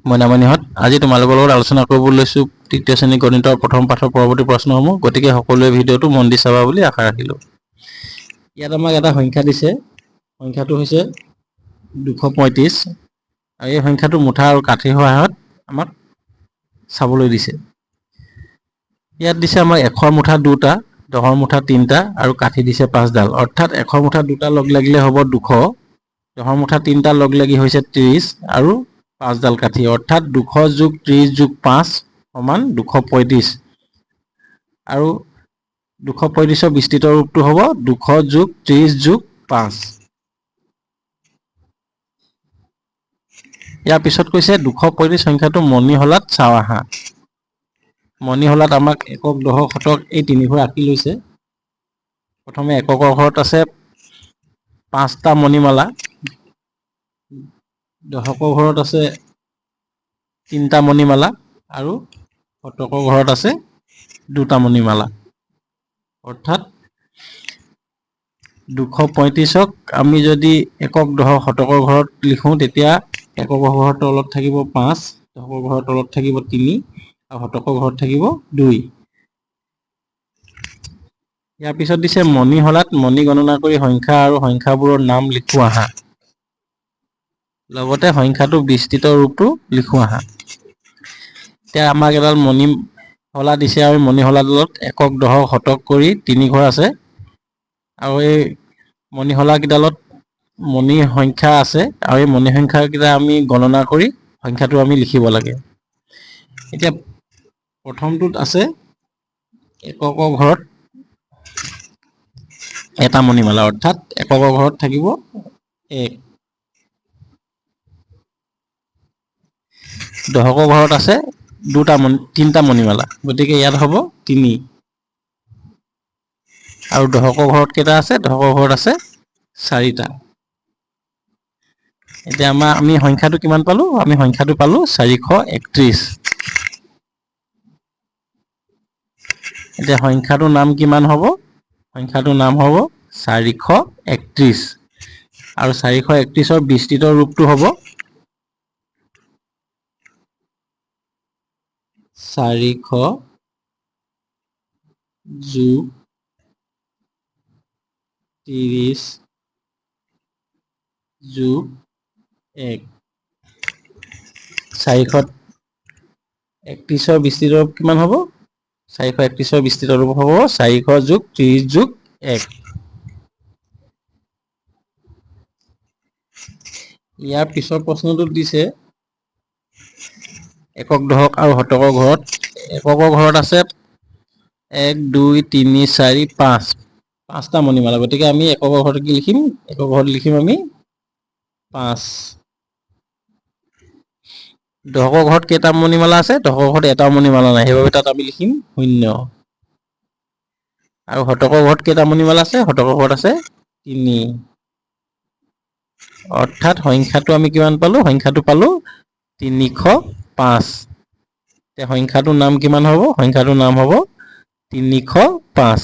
মইনামণিহঁত আজি তোমালোকৰ লগত আলোচনা কৰিব লৈছোঁ তৃতীয় শ্ৰেণী গণিতৰ প্ৰথম পাঠৰ পৰৱৰ্তী প্ৰশ্নসমূহ। গতিকে সকলোৱে ভিডিঅ'টো মন দি চাবা বুলি আশা ৰাখিলোঁ। ইয়াত আমাক এটা সংখ্যা দিছে, সংখ্যাটো হৈছে 235 আৰু এই সংখ্যাটো মুঠা আৰু কাঠিৰ সহায়ত আমাক চাবলৈ দিছে। ইয়াত দিছে আমাৰ এশৰ মুঠা 2টা, দহৰ মুঠা 3টা আৰু কাঠি দিছে 5ডাল। অৰ্থাৎ এশৰ মুঠা 2টা লগ লাগিলে হ'ব 200, দহৰ মুঠা 3টা লগ লাগি হৈছে 30 আৰু 5ডাল কাঠি, অৰ্থাৎ 200 যোগ 30 যোগ 5 সমান 235। আৰু 235ৰ বিস্তৃত ৰূপটো হ'ব 200 যোগ 30 যোগ 5। ইয়াৰ পিছত কৈছে 235 সংখ্যাটো মণিহলাত চাওঁ আহা। মণিহলাত আমাক একক, দশক, শতক এই তিনিঘৰ আঁকি লৈছে। প্ৰথমে এককৰ ঘৰত আছে 5টা মণিমালা, দশকৰ ঘৰত আছে 3টা মণিমালা আৰু শতকৰ ঘৰত আছে 2টা মণিমালা। অৰ্থাৎ 235ক আমি যদি একক, দশক, শতকৰ ঘৰত লিখোঁ তেতিয়া এককৰ ঘৰৰ তলত থাকিব 5, দশকৰ ঘৰৰ তলত থাকিব 3 আৰু শতকৰ ঘৰত থাকিব 2। ইয়াৰ পিছত দিছে মণিহলাত মণি গণনা কৰি সংখ্যা আৰু সংখ্যাবোৰৰ নাম লিখো আহা। লগতে সংখ্যাটো বিস্তৃত ৰূপটো লিখো আহা। এতিয়া আমাক এডাল মণিহলা দিছে আৰু মণিহলাডালত একক, দশক, শতক কৰি 3 ঘৰ আছে আৰু এই মণিহলা কেইডালত মণি সংখ্যা আছে আৰু এই মণি সংখ্যা কেইটা আমি গণনা কৰি সংখ্যাটো আমি লিখিব লাগে। এতিয়া প্ৰথমটোত আছে এককৰ ঘৰত এটা মণিমালা, অৰ্থাৎ এককৰ ঘৰত থাকিব 1। দশকৰ ঘৰত আছে 3টা মণিমালা, গতিকে ইয়াত হ'ব 3। আৰু দশকৰ ঘৰত কেইটা আছে? দশকৰ ঘৰত আছে 4টা। এতিয়া আমি সংখ্যাটো কিমান পালো? আমি সংখ্যাটো পালো 431। এতিয়া সংখ্যাটোৰ নাম কিমান হ'ব? সংখ্যাটোৰ নাম হ'ব 431 আৰু 431ৰ বিস্তৃত ৰূপটো হ'ব 400 যোগ 30 যোগ 1। 431ৰ বিস্তৃত ৰূপ কিমান হ'ব? 431ৰ বিস্তৃত ৰূপ হ'ব 400 যোগ 30 যোগ 1। ইয়াৰ পিছৰ প্ৰশ্নটোত দিছে একক, দশক আৰু শতকৰ ঘৰত। এককৰ ঘৰত আছে 1, 2, 3, 4, 5, 5টা মণিমালা, গতিকে আমি এককৰ ঘৰত কি লিখিম? এককৰ ঘৰত লিখিম আমি 5। দশকৰ ঘৰত কেইটা মণিমালা আছে? দশকৰ ঘৰত এটাও মণিমালা নাই, সেইবাবে তাত আমি লিখিম 0। আৰু শতকৰ ঘৰত কেইটা মণিমালা আছে? শতকৰ ঘৰত আছে 3। অৰ্থাৎ সংখ্যাটো আমি কিমান পালো? সংখ্যাটো পালো 305। এতিয়া সংখ্যাটোৰ নাম কিমান হ'ব? সংখ্যাটোৰ নাম হ'ব 305।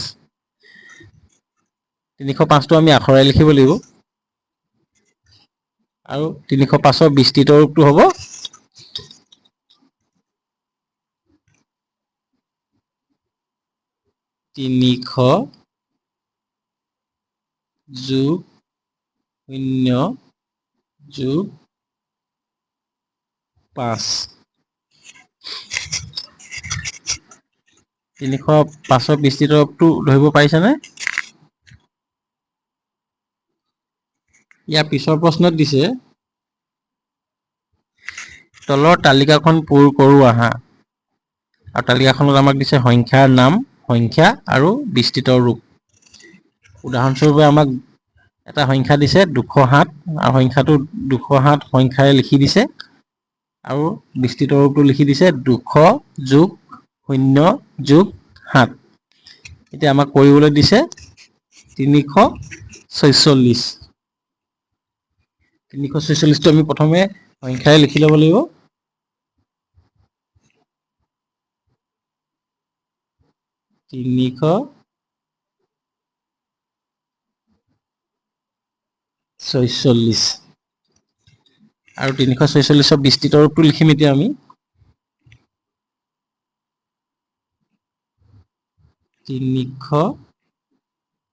305টো আমি আখৰে লিখিব লাগিব আৰু 305ৰ বিস্তৃত ৰূপটো হ'ব 300 যোগ 0 যোগ 5। 305ৰ বিস্তৃত ৰূপটো ধৰিব পাৰিছানে? ইয়াৰ পিছৰ প্ৰশ্নত দিছে তলৰ তালিকাখন পূৰ কৰো আহা। আৰু তালিকাখনত আমাক দিছে সংখ্যাৰ নাম, সংখ্যা আৰু বিস্তৃত ৰূপ। উদাহৰণস্বৰূপে আমাক এটা সংখ্যা দিছে 207 আৰু সংখ্যাটো 207 সংখ্যাৰে লিখি দিছে আৰু বিস্তৃত ৰূপটো লিখি দিছে 200 যোগ 0 যোগ 7। এতিয়া আমাক কৰিবলৈ দিছে 346। 346টো আমি প্ৰথমে সংখ্যাৰে লিখি ল'ব লাগিব। 346। আৰু 346 বিস্তৃত ৰূপটো লিখিম এতিয়া আমি 300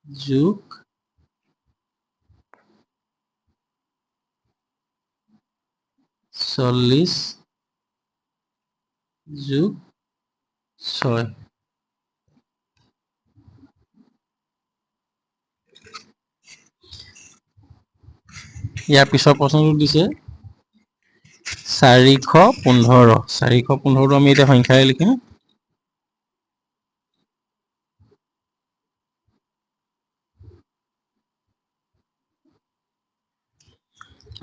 যোগ 40 যোগ 6 ইয়াৰ পিছৰ প্ৰশ্নটো দিছে 415 415টো আমি এতিয়া সংখ্যাৰে লিখিম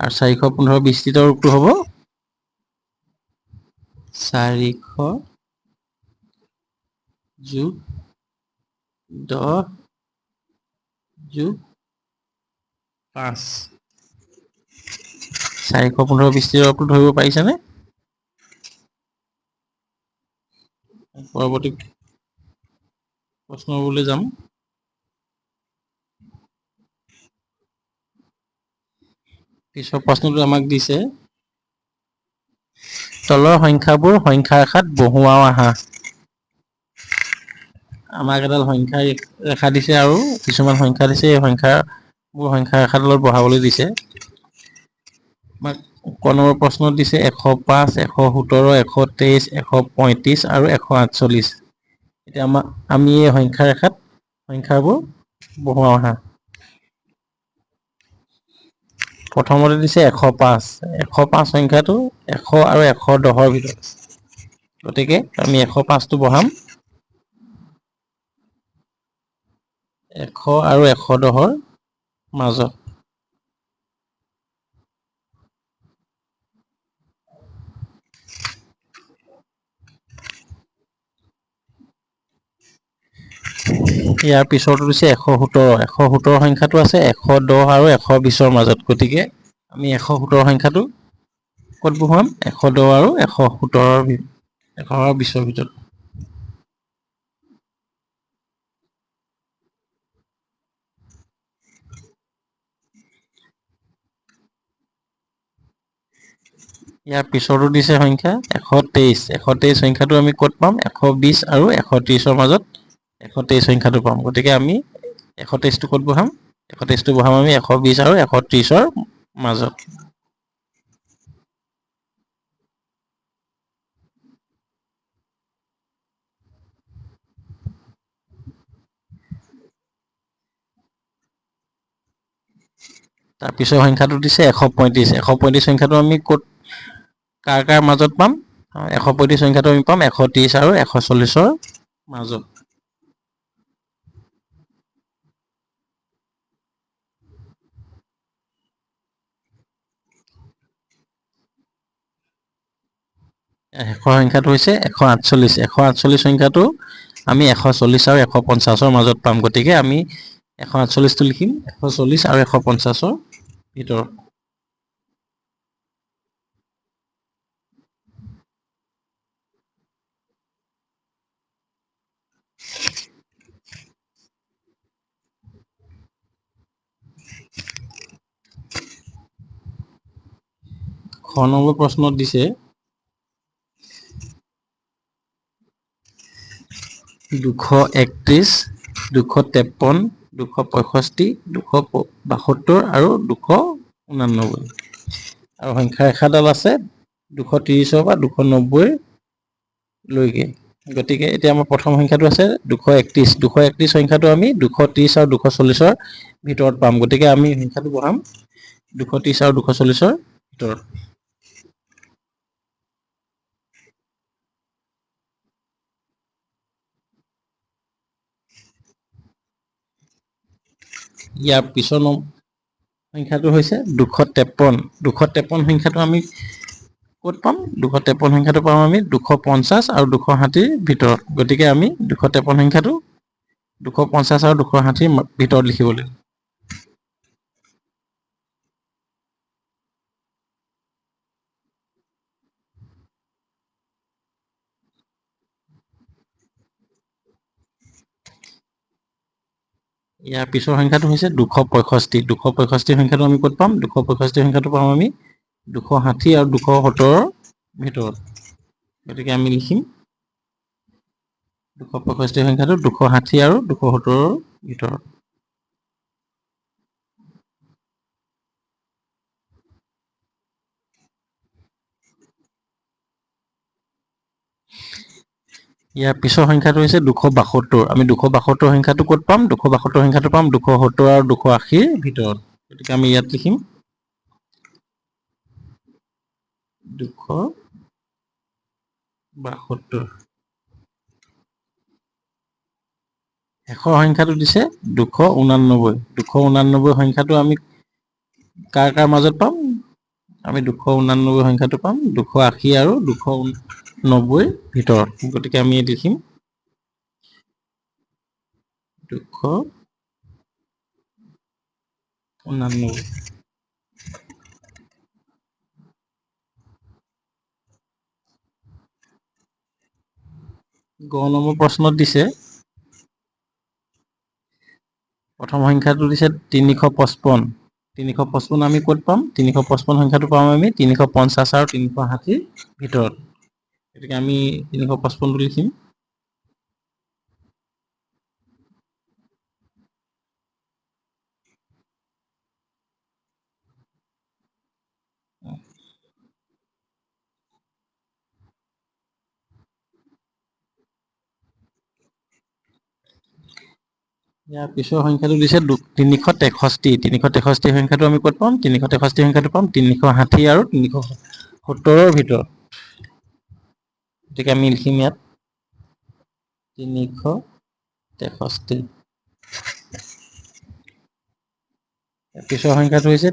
আৰু 415 বিস্তৃত ৰূপটো হ'ব 400 যোগ 10 যোগ 5 415 বিস্তৃত ৰূপটো ধৰিব পাৰিছানে পৰৱৰ্তী প্ৰশ্নবোৰলৈ যাম পিছৰ প্ৰশ্নটো আমাক দিছে তলৰ সংখ্যাবোৰ সংখ্যা ৰেখাত বহুৱা আহা আমাক এডাল সংখ্যা ৰেখা দিছে আৰু কিছুমান সংখ্যা দিছে এই সংখ্যাবোৰ সংখ্যা ৰেখাডালত বহাবলৈ দিছে আমাক ক নম্বৰ প্ৰশ্নত দিছে 105 117 123 135 আৰু 148 এতিয়া আমি এই সংখ্যা ৰেখাত সংখ্যাবোৰ বহুৱা আহা প্ৰথমতে দিছে 105 105 সংখ্যাটো 100 আৰু 110ৰ ভিতৰত গতিকে আমি 105টো বহাম 100 আৰু 110ৰ মাজত ইয়াৰ পিছৰটো দিছে 117 সংখ্যাটো আছে 110 আৰু 120ৰ মাজত গতিকে আমি 117 সংখ্যাটো ক'ত বহুৱাম 110 আৰু 120ৰ ভিতৰত ইয়াৰ পিছৰটো দিছে সংখ্যা 123 সংখ্যাটো আমি ক'ত পাম 120 আৰু 130ৰ মাজত 123 সংখ্যাটো পাম গতিকে আমি 123টো ক'ত বহাম 123টো বহাম আমি 120 আৰু 130ৰ মাজত তাৰ পিছৰ সংখ্যাটো দিছে 135 সংখ্যাটো আমি ক'ত কাৰ মাজত পাম 135 সংখ্যাটো আমি পাম 130 আৰু 140ৰ মাজত শেষৰ সংখ্যাটো হৈছে 148 সংখ্যাটো আমি 140 আৰু 150ৰ মাজত পাম গতিকে আমি 148টো লিখিম 140 আৰু 150ৰ ভিতৰত খ নম্বৰ প্ৰশ্নত দিছে 231 253 265 272 আৰু 289 আৰু সংখ্যা ৰেখাডাল আছে 230ৰ পৰা 290 লৈকে গতিকে এতিয়া আমাৰ প্ৰথম সংখ্যাটো আছে 231 সংখ্যাটো আমি 230 আৰু 240ৰ ভিতৰত পাম গতিকে আমি সংখ্যাটো বহাম 230 আৰু 240ৰ ভিতৰত ইয়াৰ পিছৰ সংখ্যাটো হৈছে 253 সংখ্যাটো আমি ক'ত পাম 253 সংখ্যাটো পাম আমি 250 আৰু 260ৰ ভিতৰত গতিকে আমি 253 সংখ্যাটো 250 আৰু 260ৰ ভিতৰত লিখিব লাগিব ইয়াৰ পিছৰ সংখ্যাটো হৈছে 265 সংখ্যাটো আমি ক'ত পাম 265 সংখ্যাটো পাম আমি 260 আৰু 270 ভিতৰত গতিকে আমি লিখিম 265 সংখ্যাটো 260 আৰু 270 ভিতৰত ইয়াৰ পিছৰ সংখ্যাটো হৈছে 272 আমি 272 সংখ্যাটো ক'ত পাম 272 সংখ্যাটো পাম 270 আৰু 280 ভিতৰত গতিকে আমি ইয়াত লিখিম 272 শেষৰ সংখ্যাটো দিছে 289 289 সংখ্যাটো আমি কাৰ মাজত পাম আমি 289 সংখ্যাটো পাম 280 আৰু 290 ভিতৰত গতিকে আমি লিখিম 289 গ নম্বৰ প্ৰশ্নত দিছে প্ৰথম সংখ্যাটো দিছে 355 355 আমি ক'ত পাম 355 সংখ্যাটো পাম আমি 350 আৰু 360 ভিতৰত গতিকে আমি 355 লিখিম ইয়াৰ পিছৰ সংখ্যাটো দিছে 363 363 সংখ্যাটো আমি ক'ত পাম 363 সংখ্যাটো পাম 360 আৰু 370 ভিতৰত গতিকে আমি লিখিম ইয়াত 363 পিছৰ সংখ্যাটো হৈছে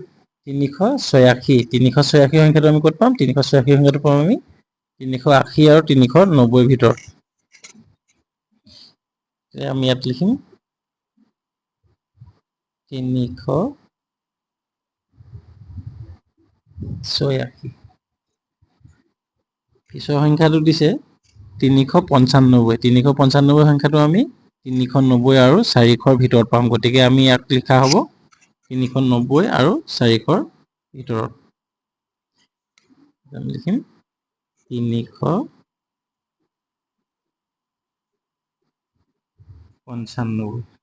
386 386 সংখ্যাটো আমি ক'ত পাম 386 সংখ্যাটো পাম আমি 380 আৰু 390 ভিতৰত আমি ইয়াত লিখিম 386 পিছৰ সংখ্যাটো দিছে 395 সংখ্যাটো আমি 390 আৰু 400 ভিতৰত পাম গতিকে আমি ইয়াত লিখা হ'ব 390 আৰু 400 ভিতৰত আমি লিখিম 395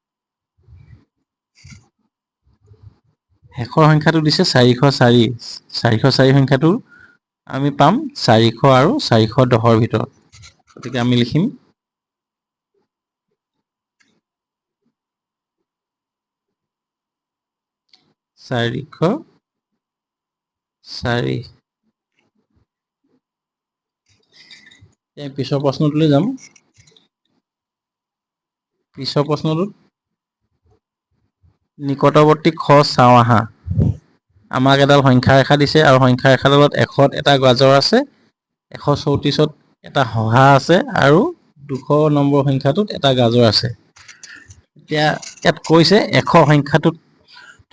শেষৰ সংখ্যাটো দিছে 404 404 সংখ্যাটো আমি পাম 400 আৰু 410 ভিতৰত গতিকে আমি লিখিম 404 পিছৰ প্ৰশ্নটোলৈ যাম পিছৰ প্ৰশ্নটোত নিকটৱৰ্তী খ চাওঁ আহা আমাক এডাল সংখ্যা ৰেখা দিছে আৰু সংখ্যা ৰেখাডালত 100ত এটা গাজৰ আছে 134ত এটা হহা আছে আৰু 200 নম্বৰ সংখ্যাটোত এটা গাজৰ আছে এতিয়া ইয়াত কৈছে 100 সংখ্যাটোত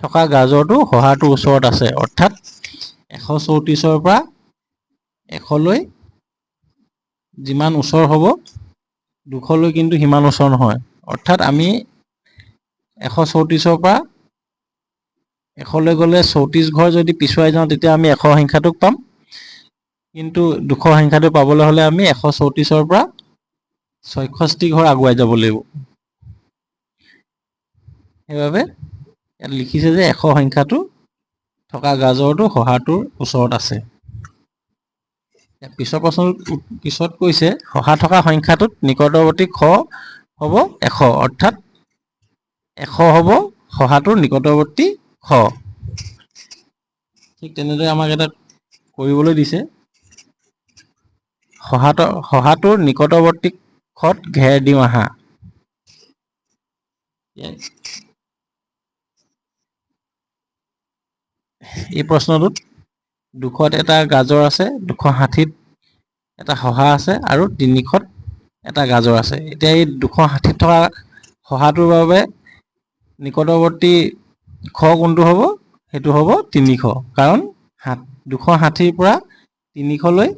থকা গাজৰটো হহাটোৰ ওচৰত আছে অৰ্থাৎ 134ৰ পৰা 100 লৈ যিমান ওচৰ হ'ব 200 লৈ কিন্তু সিমান ওচৰ নহয় অৰ্থাৎ আমি 134ৰ পৰা 100 লৈ গ'লে 34 ঘৰ যদি পিছুৱাই যাওঁ তেতিয়া আমি 100 সংখ্যাটোক পাম কিন্তু 200 সংখ্যাটো পাবলৈ হ'লে আমি 134ৰ পৰা 66 ঘৰ আগুৱাই যাব লাগিব সেইবাবে ইয়াত লিখিছে যে 100 সংখ্যাটো থকা গাজৰটো হহাটোৰ ওচৰত আছে পিছৰ প্ৰশ্নটোত পিছত কৈছে হহা থকা সংখ্যাটোত নিকটৱৰ্তী খ হ'ব 100 অৰ্থাৎ 100 হ'ব হহাটোৰ নিকটৱৰ্তী খ ঠিক তেনেদৰে আমাক এটা কৰিবলৈ দিছে হহাটোৰ নিকটৱৰ্তী খত ঘেৰ দিওঁ আহা এই প্ৰশ্নটোত 200ত এটা গাজৰ আছে 260ত এটা হহা আছে আৰু 300ত এটা গাজৰ আছে এতিয়া এই 260ত থকা হহাটোৰ বাবে নিকটৱৰ্তী খ কোনটো হ'ব সেইটো হ'ব 300 কাৰণ 260ৰ পৰা 300 লৈ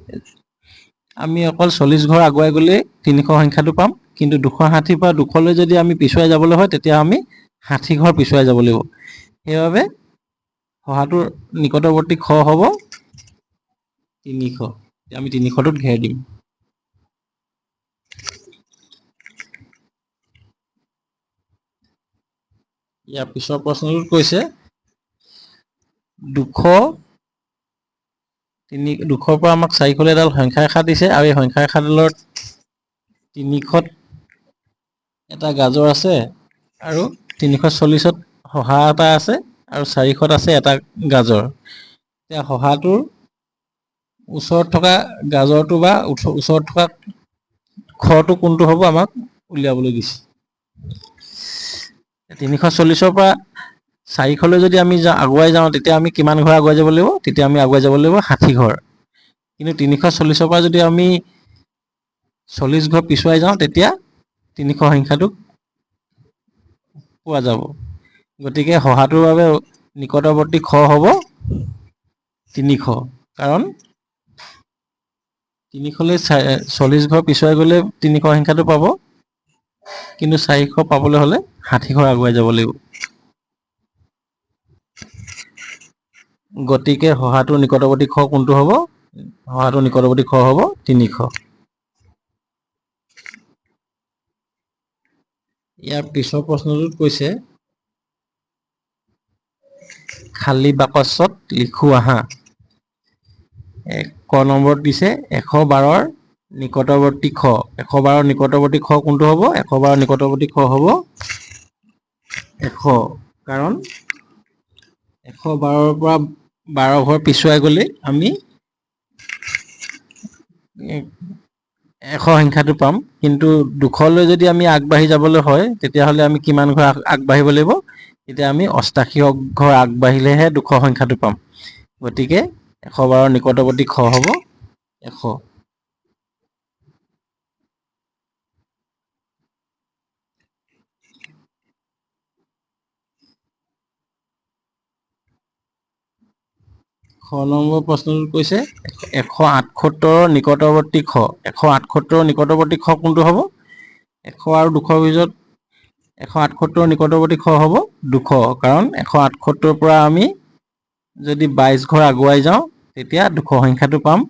আমি অকল 40 ঘৰ আগুৱাই গ'লে 300 সংখ্যাটো পাম কিন্তু 260ৰ পৰা 200 লৈ যদি আমি পিছুৱাই যাবলৈ হয় তেতিয়া আমি 60 ঘৰ পিছুৱাই যাব লাগিব সেইবাবে হহাটোৰ নিকটৱৰ্তী খ হ'ব 300 আমি 300টোত ঘেৰ দিম। ইয়াৰ পিছৰ প্ৰশ্নটোত কৈছে 200ৰ পৰা আমাক 400লৈ এডাল সংখ্যা ৰেখা দিছে আৰু এই সংখ্যা ৰেখাডালৰ 300ত এটা গাজৰ আছে আৰু 340ত হহা এটা আছে আৰু 400ত আছে এটা গাজৰ। এতিয়া হহাটোৰ ওচৰত থকা গাজৰটো বা ওচৰত থকা খটো কোনটো হ'ব আমাক উলিয়াবলৈ দিছে। 340ৰ পৰা 400লৈ যদি আমি আগুৱাই যাওঁ তেতিয়া আমি কিমান ঘৰ আগুৱাই যাব লাগিব? তেতিয়া আমি আগুৱাই যাব লাগিব 60 ঘৰ। কিন্তু 340ৰ পৰা যদি আমি 40 ঘৰ পিছুৱাই যাওঁ তেতিয়া 300 সংখ্যাটোক পোৱা যাব। গতিকে হহাটোৰ বাবে নিকটৱৰ্তী খ হ'ব 300, কাৰণ 300লৈ 40 ঘৰ পিছুৱাই গ'লে 300 সংখ্যাটো পাব, কিন্তু 400 পাবলৈ হ'লে 60 ঘৰ আগুৱাই যাব লাগিব। গতিকে হহাটোৰ নিকটৱৰ্তী খ কোনটো হ'ব? হহাটোৰ নিকটৱৰ্তী খ হ'ব 300। ইয়াৰ পিছৰ প্ৰশ্নটোত কৈছে খালী বাকচত লিখো আহা। ক নম্বৰত দিছে 112ৰ নিকটৱৰ্তী খ। 112ৰ নিকটৱৰ্তী খ কোনটো হ'ব? 112ৰ নিকটৱৰ্তী খ হ'ব 100, কাৰণ 112ৰ পৰা 12 ঘৰ পিছুৱাই গ'লে আমি 100 সংখ্যাটো পাম, কিন্তু 200লৈ যদি আমি আগবাঢ়ি যাবলৈ হয় তেতিয়াহ'লে আমি কিমান ঘৰ আগবাঢ়িব লাগিব? তেতিয়া আমি 88 ঘৰ আগবাঢ়িলেহে 200 সংখ্যাটো পাম। গতিকে 112ৰ নিকটৱৰ্তী খ হ'ব 100। খ নম্বৰ প্ৰশ্নটোত কৈছে 178ৰ নিকটৱৰ্তী খ। 178ৰ নিকটৱৰ্তী খ কোনটো হ'ব? 100 আৰু 200ৰ ভিতৰত 178ৰ নিকটৱৰ্তী খ হ'ব 200, কাৰণ 178ৰ পৰা আমি যদি 22 ঘৰ আগুৱাই যাওঁ তেতিয়া 200 সংখ্যাটো পাম।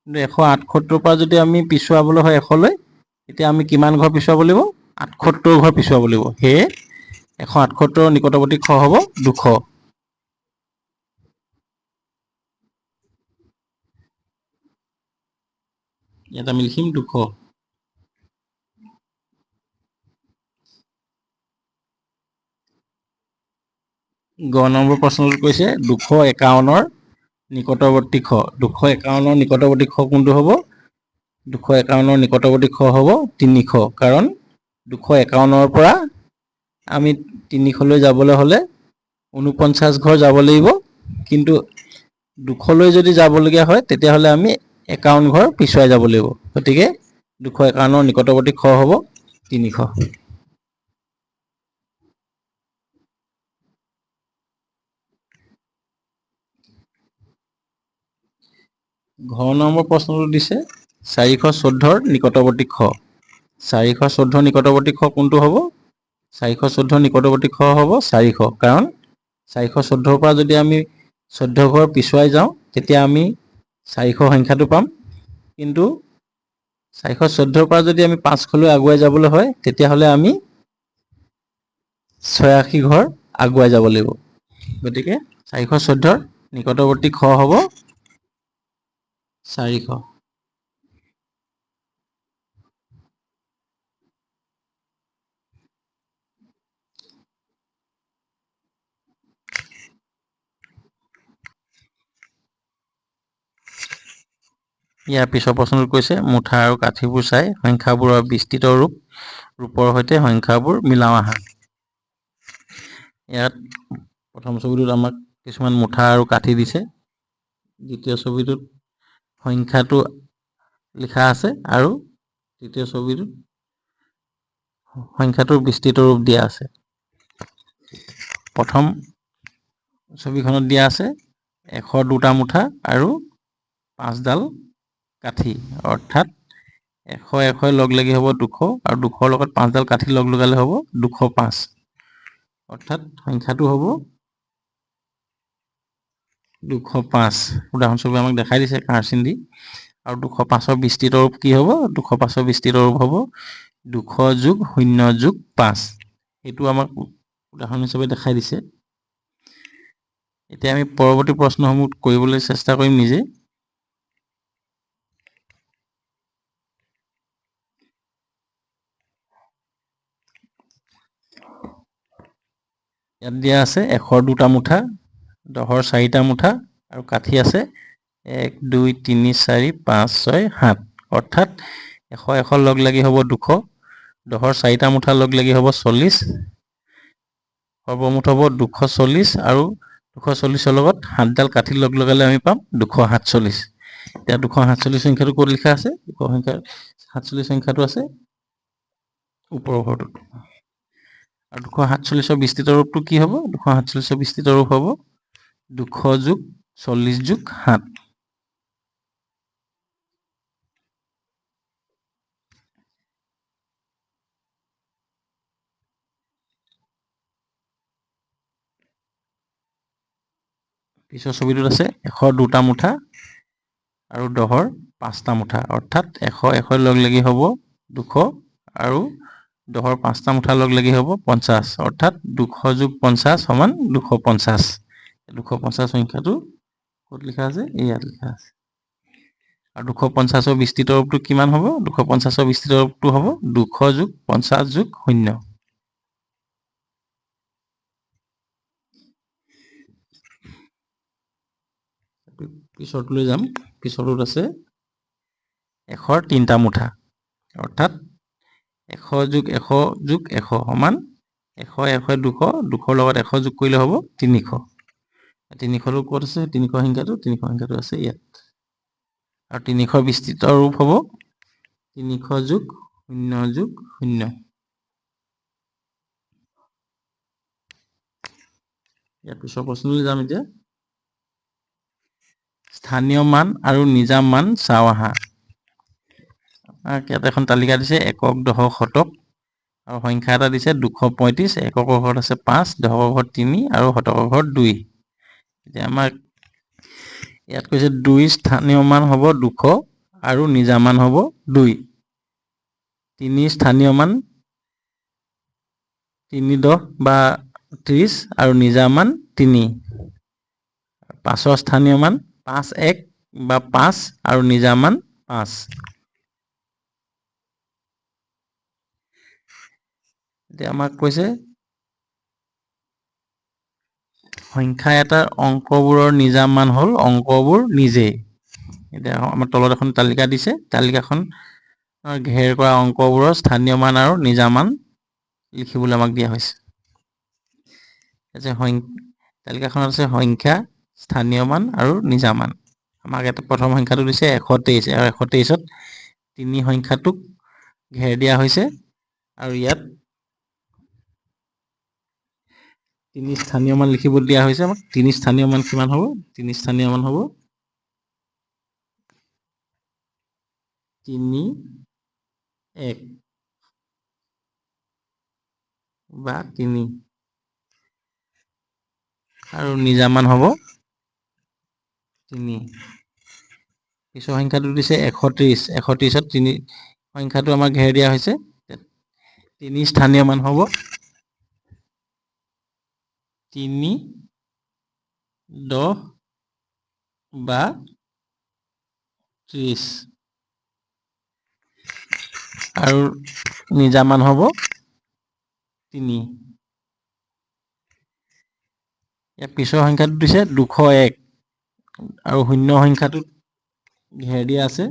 কিন্তু 178ৰ পৰা যদি আমি পিছুৱাবলৈ হয় 100লৈ, তেতিয়া আমি কিমান ঘৰ পিছুৱাব লাগিব? 78 ঘৰ পিছুৱাব লাগিব। সেয়ে 178ৰ নিকটৱৰ্তী খ হ'ব 200। ইয়াত আমি লিখিম 200। গ নম্বৰ প্ৰশ্নটোত কৈছে 251ৰ নিকটৱৰ্তী খ। 251ৰ নিকটৱৰ্তী খ কোনটো হ'ব? 251ৰ নিকটৱৰ্তী খ হ'ব 300, কাৰণ 251ৰ পৰা আমি 300লৈ যাবলৈ হ'লে 49 ঘৰ যাব লাগিব, কিন্তু 200লৈ যদি যাবলগীয়া হয় তেতিয়াহ'লে আমি 51 ঘৰ পিছুৱাই যাব লাগিব। গতিকে 251ৰ নিকটৱৰ্তী খ হ'ব 300। ঘ নম্বৰ প্ৰশ্নটো দিছে 414ৰ নিকটৱৰ্তী খ। 414ৰ নিকটৱৰ্তী খ কোনটো হ'ব? 414ৰ নিকটৱৰ্তী খ হ'ব 400, কাৰণ 414ৰ পৰা যদি আমি 14 ঘৰ পিছুৱাই যাওঁ তেতিয়া আমি 400 সংখ্যাটো পাম, কিন্তু 414ৰ পৰা যদি আমি 500লৈ আগুৱাই যাবলৈ হয় তেতিয়াহ'লে আমি 86 ঘৰ আগুৱাই যাব লাগিব। গতিকে 414ৰ নিকটৱৰ্তী খ হ'ব 400। ইয়াৰ পিছৰ প্ৰশ্নটোত কৈছে মুঠা আৰু কাঠিবোৰ চাই সংখ্যাবোৰৰ বিস্তৃত ৰূপৰ সৈতে সংখ্যাবোৰ মিলাও আহা। ইয়াত প্ৰথম ছবিটোত আমাক কিছুমান মুঠা আৰু কাঠি দিছে। দ্বিতীয় ছবিটোত সংখ্যাটো লিখা আছে আৰু তৃতীয় ছবিটোত সংখ্যাটোৰ বিস্তৃত ৰূপ দিয়া আছে। প্ৰথম ছবিখনত দিয়া আছে 102টা মুঠা আৰু 5ডাল কাঠি, অৰ্থাৎ 100 লগ লাগি হ'ব 200 আৰু 200ৰ লগত 5ডাল কাঠি লগ লগালে হ'ব 205, অৰ্থাৎ সংখ্যাটো হ'ব 205 উদাহৰণস্বৰূপে আমাক দেখাই দিছে কাঁড়চিন দি আৰু 205ৰ বিস্তৃত ৰূপ কি হ'ব 205ৰ বিস্তৃত ৰূপ হ'ব 200 যোগ 0 যোগ 5 এইটো আমাক উদাহৰণ হিচাপে দেখাই দিছে এতিয়া আমি পৰৱৰ্তী প্ৰশ্নসমূহ কৰিবলৈ চেষ্টা কৰিম নিজে ইয়াত দিয়া আছে 100 দুটা মুঠা 10ৰ 4টা মুঠা আৰু কাঠি আছে 1 2 3 4 5 6 7 অৰ্থাৎ 100 লগ লাগি হ'ব 200 10ৰ 4টা মুঠা লগ লাগি হ'ব 40 সৰ্বমুঠ হ'ব 240 আৰু 240ৰ লগত 7ডাল কাঠি লগ লগালে আমি পাম 247 এতিয়া 247 সংখ্যাটো ক'ত লিখা আছে 247 সংখ্যাটো আছে ওপৰৰ ঘৰটোত আৰু 247ৰ বিস্তৃত ৰূপটো কি হ'ব 247ৰ বিস্তৃত ৰূপ হ'ব 200 যোগ 40 যোগ 7 পিছৰ ছবিটোত আছে 100 দুটা মুঠা আৰু 10ৰ 5টা মুঠা অৰ্থাৎ 100 লগ লাগি হ'ব 200 আৰু 10ৰ 5টা মুঠা লগ লাগি হ'ব 50 অৰ্থাৎ 200 যোগ 50 সমান 250 250 সংখ্যাটো ক'ত লিখা আছে ইয়াত লিখা আছে আৰু 250ৰ বিস্তৃত ৰূপটো কিমান হ'ব 250ৰ বিস্তৃত ৰূপটো হ'ব 200 যোগ 50 যোগ 0 পিছৰটোলৈ যাম পিছৰটোত আছে 100ৰ 3টা মুঠা অৰ্থাৎ 100 যোগ 100 যোগ 100 সমান 100 100 200 200ৰ লগত 100 যোগ কৰিলে হ'ব 300 300টো ক'ত আছে 300 সংখ্যাটো আছে ইয়াত আৰু 300ৰ বিস্তৃত ৰূপ হ'ব 300 যোগ 0 যোগ 0 ইয়াৰ পিছৰ প্ৰশ্নলৈ যাম এতিয়া স্থানীয় মান আৰু নিজা মান চাওঁ আহা ইয়াত এখন তালিকা দিছে একক দশক শতক আৰু সংখ্যা এটা দিছে 235 এককৰ ঘৰত আছে 5 দশকৰ ঘৰত 3 আৰু শতকৰ ঘৰত 2 এতিয়া আমাক ইয়াত কৈছে 2 স্থানীয় মান হ'ব 200 আৰু নিজা মান হ'ব 2 3 স্থানীয় মান 3 10 বা 30 আৰু নিজা মান 3 5ৰ স্থানীয় মান 5 1 বা 5 আৰু নিজা মান 5 এতিয়া আমাক কৈছে সংখ্যা এটাৰ অংকবোৰৰ নিজা মান হ'ল অংকবোৰ নিজেই এতিয়া আমাৰ তলত এখন তালিকা দিছে তালিকাখন ঘেৰ কৰা অংকবোৰৰ স্থানীয় মান আৰু নিজা মান লিখিবলৈ আমাক দিয়া হৈছে তালিকাখনত আছে সংখ্যা স্থানীয় মান আৰু নিজা মান আমাক এটা প্ৰথম সংখ্যাটো দিছে 123 আৰু 123ত 3 সংখ্যাটোক ঘেৰ দিয়া হৈছে আৰু ইয়াত 3 স্থানীয় মান লিখিব দিয়া হৈছে আমাক 3 স্থানীয় মান কিমান হ'ব 3 স্থানীয় মান হ'ব 3 1 বা 3 আৰু নিজা মান হ'ব 3 পিছৰ সংখ্যাটো দিছে 130 130ত 3 সংখ্যাটো আমাক ঘেৰ দিয়া হৈছে 3 স্থানীয় মান হ'ব 3 10 বা 30 আৰু নিজা মান হ'ব 3 ইয়াৰ পিছৰ সংখ্যাটো দিছে 201 আৰু শূন্য সংখ্যাটোত ঘেৰ দিয়া আছে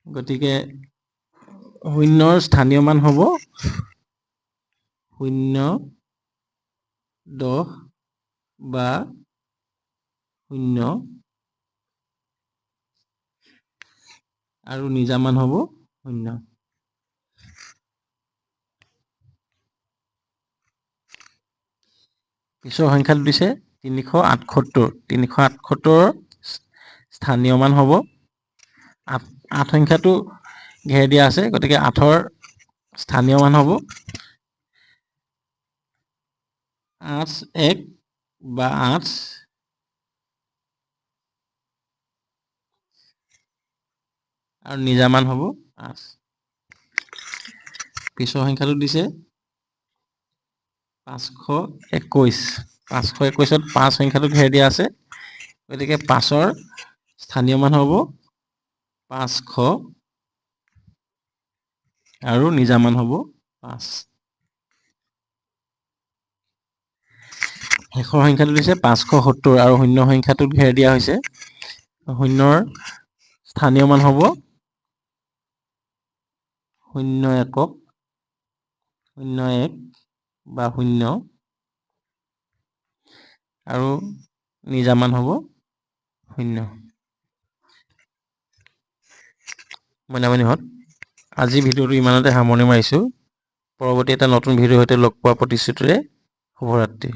গতিকে শূন্যৰ স্থানীয় মান হ'ব 0 10 বা 0 আৰু নিজা মান হ'ব 0 পিছৰ সংখ্যাটো দিছে 378 স্থানীয় মান হ'ব 8 সংখ্যাটো ঘেৰ দিয়া আছে গতিকে 8ৰ স্থানীয় মান হ'ব 8 1 বা 8 আৰু নিজা মান হ'ব 8। পিছৰ সংখ্যাটো দিছে 521। 521ত 5 সংখ্যাটো ঘেৰ দিয়া আছে, গতিকে 5ৰ স্থানীয় মান হ'ব 500 আৰু নিজা মান হ'ব 5। শেষৰ সংখ্যাটো দিছে 570 আৰু শূন্য সংখ্যাটোত ঘেৰ দিয়া হৈছে। শূন্যৰ স্থানীয় মান হ'ব 0 একক 01 বা 0 আৰু নিজা মান হ'ব 0। মইনামণিহঁত, আজি ভিডিঅ'টো ইমানতে সামৰণি মাৰিছোঁ। পৰৱৰ্তী এটা নতুন ভিডিঅ'ৰ সৈতে লগ পোৱাৰ প্ৰতিশ্ৰুতিৰে শুভৰাত্ৰি।